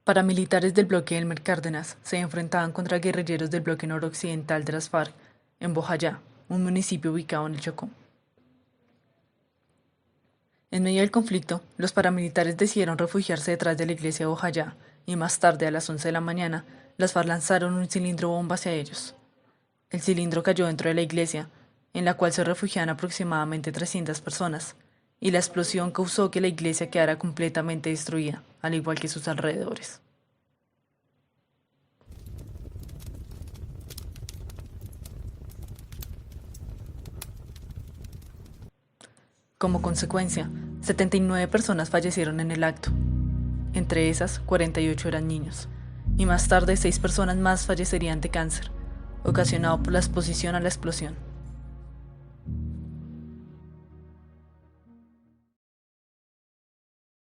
Paramilitares del bloque Elmer Cárdenas se enfrentaban contra guerrilleros del bloque noroccidental de las FARC en Bojayá, un municipio ubicado en el Chocó. En medio del conflicto, los paramilitares decidieron refugiarse detrás de la iglesia de Bojayá y más tarde, a las 11 de la mañana, las FARC lanzaron un cilindro bomba hacia ellos. El cilindro cayó dentro de la iglesia, en la cual se refugiaban aproximadamente 300 personas, y la explosión causó que la iglesia quedara completamente destruida, al igual que sus alrededores. Como consecuencia, 79 personas fallecieron en el acto. Entre esas, 48 eran niños. Y más tarde, 6 personas más fallecerían de cáncer, ocasionado por la exposición a la explosión.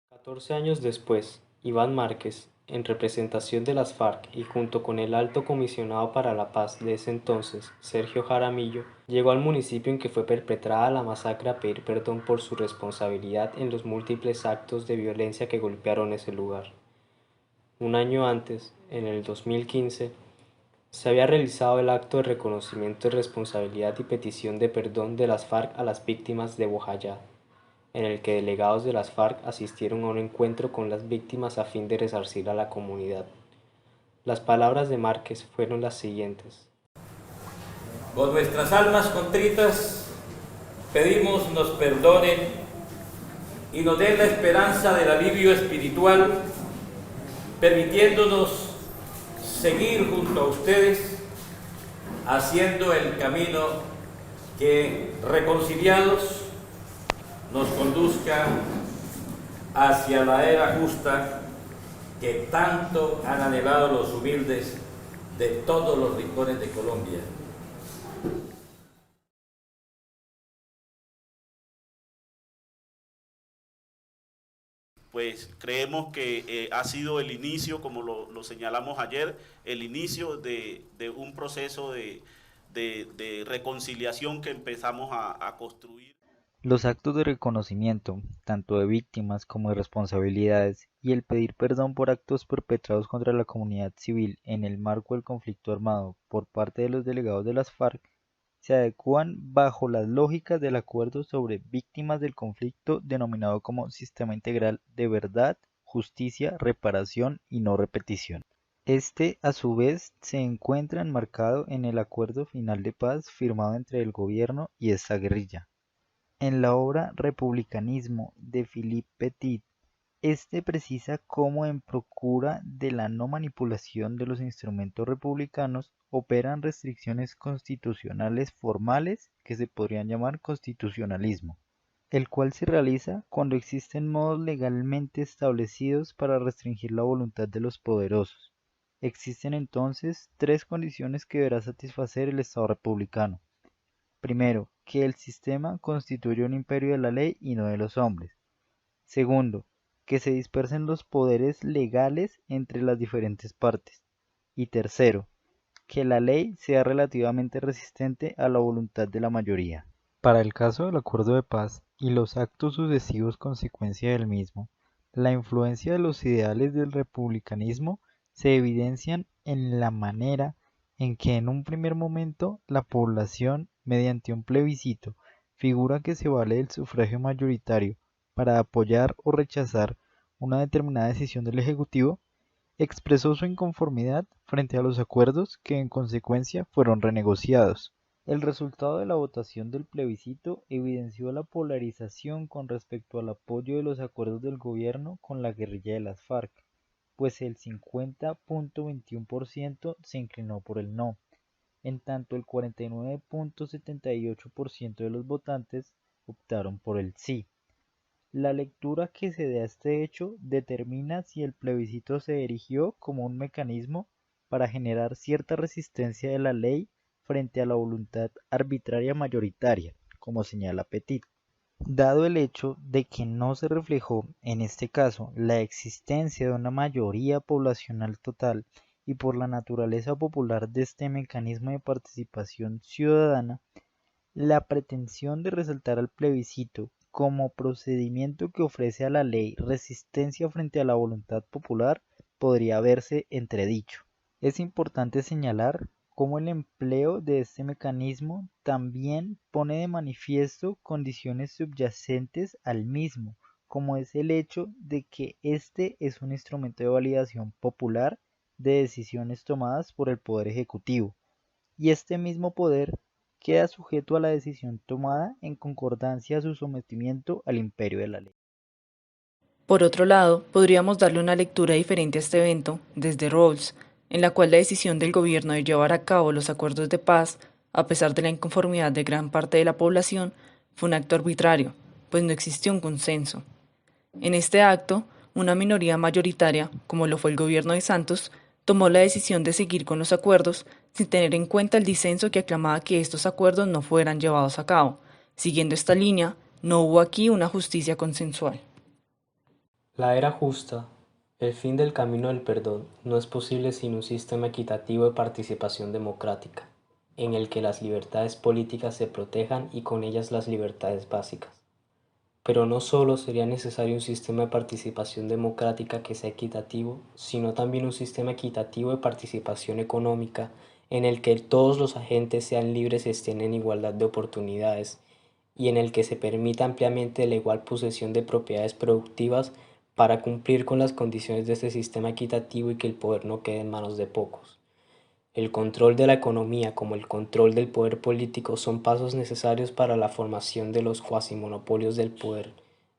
Catorce años después, Iván Márquez, en representación de las FARC y junto con el alto comisionado para la paz de ese entonces, Sergio Jaramillo, llegó al municipio en que fue perpetrada la masacre a pedir perdón por su responsabilidad en los múltiples actos de violencia que golpearon ese lugar. Un año antes, en el 2015, se había realizado el acto de reconocimiento de responsabilidad y petición de perdón de las FARC a las víctimas de Bojayá, en el que delegados de las FARC asistieron a un encuentro con las víctimas a fin de resarcir a la comunidad. Las palabras de Márquez fueron las siguientes. Con nuestras almas contritas pedimos nos perdonen y nos den la esperanza del alivio espiritual, permitiéndonos seguir junto a ustedes haciendo el camino que, reconciliados, nos conduzca hacia la era justa que tanto han anhelado los humildes de todos los rincones de Colombia. Pues creemos que ha sido el inicio, como lo señalamos ayer, el inicio de un proceso de reconciliación que empezamos a construir. Los actos de reconocimiento, tanto de víctimas como de responsabilidades, y el pedir perdón por actos perpetrados contra la comunidad civil en el marco del conflicto armado por parte de los delegados de las FARC, se adecúan bajo las lógicas del Acuerdo sobre Víctimas del Conflicto denominado como Sistema Integral de Verdad, Justicia, Reparación y No Repetición. Este, a su vez, se encuentra enmarcado en el Acuerdo Final de Paz firmado entre el gobierno y esta guerrilla. En la obra Republicanismo de Philippe Petit, este precisa cómo en procura de la no manipulación de los instrumentos republicanos operan restricciones constitucionales formales que se podrían llamar constitucionalismo, el cual se realiza cuando existen modos legalmente establecidos para restringir la voluntad de los poderosos. Existen entonces tres condiciones que deberá satisfacer el Estado republicano. Primero, que el sistema constituye un imperio de la ley y no de los hombres. Segundo, que se dispersen los poderes legales entre las diferentes partes. Y tercero, que la ley sea relativamente resistente a la voluntad de la mayoría. Para el caso del acuerdo de paz y los actos sucesivos consecuencia del mismo, la influencia de los ideales del republicanismo se evidencian en la manera en que en un primer momento la población, mediante un plebiscito, figura que se vale del sufragio mayoritario para apoyar o rechazar una determinada decisión del Ejecutivo, expresó su inconformidad frente a los acuerdos que en consecuencia fueron renegociados. El resultado de la votación del plebiscito evidenció la polarización con respecto al apoyo de los acuerdos del gobierno con la guerrilla de las FARC, pues el 50.21% se inclinó por el no, en tanto el 49.78% de los votantes optaron por el sí. La lectura que se dé a este hecho determina si el plebiscito se erigió como un mecanismo para generar cierta resistencia de la ley frente a la voluntad arbitraria mayoritaria, como señala Petit. Dado el hecho de que no se reflejó, en este caso, la existencia de una mayoría poblacional total y por la naturaleza popular de este mecanismo de participación ciudadana, la pretensión de resaltar al plebiscito como procedimiento que ofrece a la ley resistencia frente a la voluntad popular podría verse entredicho. Es importante señalar cómo el empleo de este mecanismo también pone de manifiesto condiciones subyacentes al mismo, como es el hecho de que este es un instrumento de validación popular de decisiones tomadas por el Poder Ejecutivo, y este mismo poder queda sujeto a la decisión tomada en concordancia a su sometimiento al imperio de la ley. Por otro lado, podríamos darle una lectura diferente a este evento desde Rawls, en la cual la decisión del gobierno de llevar a cabo los acuerdos de paz, a pesar de la inconformidad de gran parte de la población, fue un acto arbitrario, pues no existió un consenso. En este acto, una minoría mayoritaria, como lo fue el gobierno de Santos, tomó la decisión de seguir con los acuerdos sin tener en cuenta el disenso que aclamaba que estos acuerdos no fueran llevados a cabo. Siguiendo esta línea, no hubo aquí una justicia consensual. La era justa, el fin del camino del perdón, no es posible sin un sistema equitativo de participación democrática, en el que las libertades políticas se protejan y con ellas las libertades básicas. Pero no solo sería necesario un sistema de participación democrática que sea equitativo, sino también un sistema equitativo de participación económica en el que todos los agentes sean libres y estén en igualdad de oportunidades y en el que se permita ampliamente la igual posesión de propiedades productivas para cumplir con las condiciones de este sistema equitativo y que el poder no quede en manos de pocos. El control de la economía como el control del poder político son pasos necesarios para la formación de los cuasimonopolios del poder,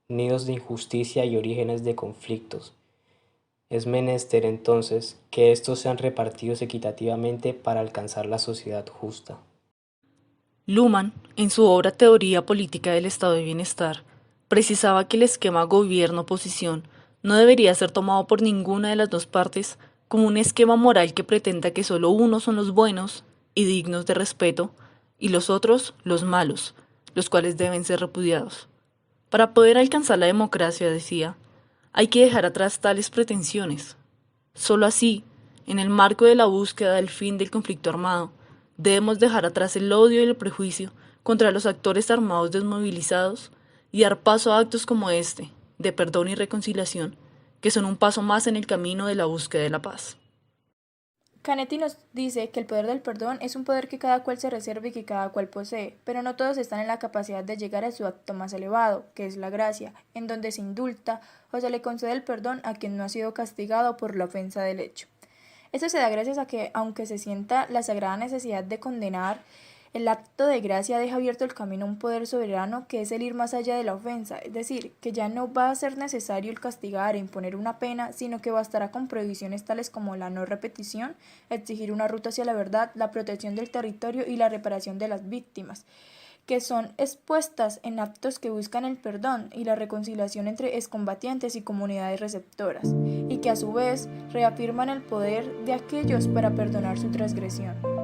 nidos de injusticia y orígenes de conflictos. Es menester entonces que estos sean repartidos equitativamente para alcanzar la sociedad justa. Luhmann, en su obra Teoría Política del Estado de Bienestar, precisaba que el esquema gobierno-oposición no debería ser tomado por ninguna de las dos partes como un esquema moral que pretenda que solo unos son los buenos y dignos de respeto y los otros los malos, los cuales deben ser repudiados. Para poder alcanzar la democracia, decía, hay que dejar atrás tales pretensiones. Solo así, en el marco de la búsqueda del fin del conflicto armado, debemos dejar atrás el odio y el prejuicio contra los actores armados desmovilizados y dar paso a actos como este, de perdón y reconciliación, que son un paso más en el camino de la búsqueda de la paz. Canetti nos dice que el poder del perdón es un poder que cada cual se reserva y que cada cual posee, pero no todos están en la capacidad de llegar a su acto más elevado, que es la gracia, en donde se indulta o se le concede el perdón a quien no ha sido castigado por la ofensa del hecho. Esto se da gracias a que, aunque se sienta la sagrada necesidad de condenar, el acto de gracia deja abierto el camino a un poder soberano que es el ir más allá de la ofensa, es decir, que ya no va a ser necesario el castigar e imponer una pena, sino que bastará con prohibiciones tales como la no repetición, exigir una ruta hacia la verdad, la protección del territorio y la reparación de las víctimas, que son expuestas en actos que buscan el perdón y la reconciliación entre excombatientes y comunidades receptoras, y que a su vez reafirman el poder de aquellos para perdonar su transgresión.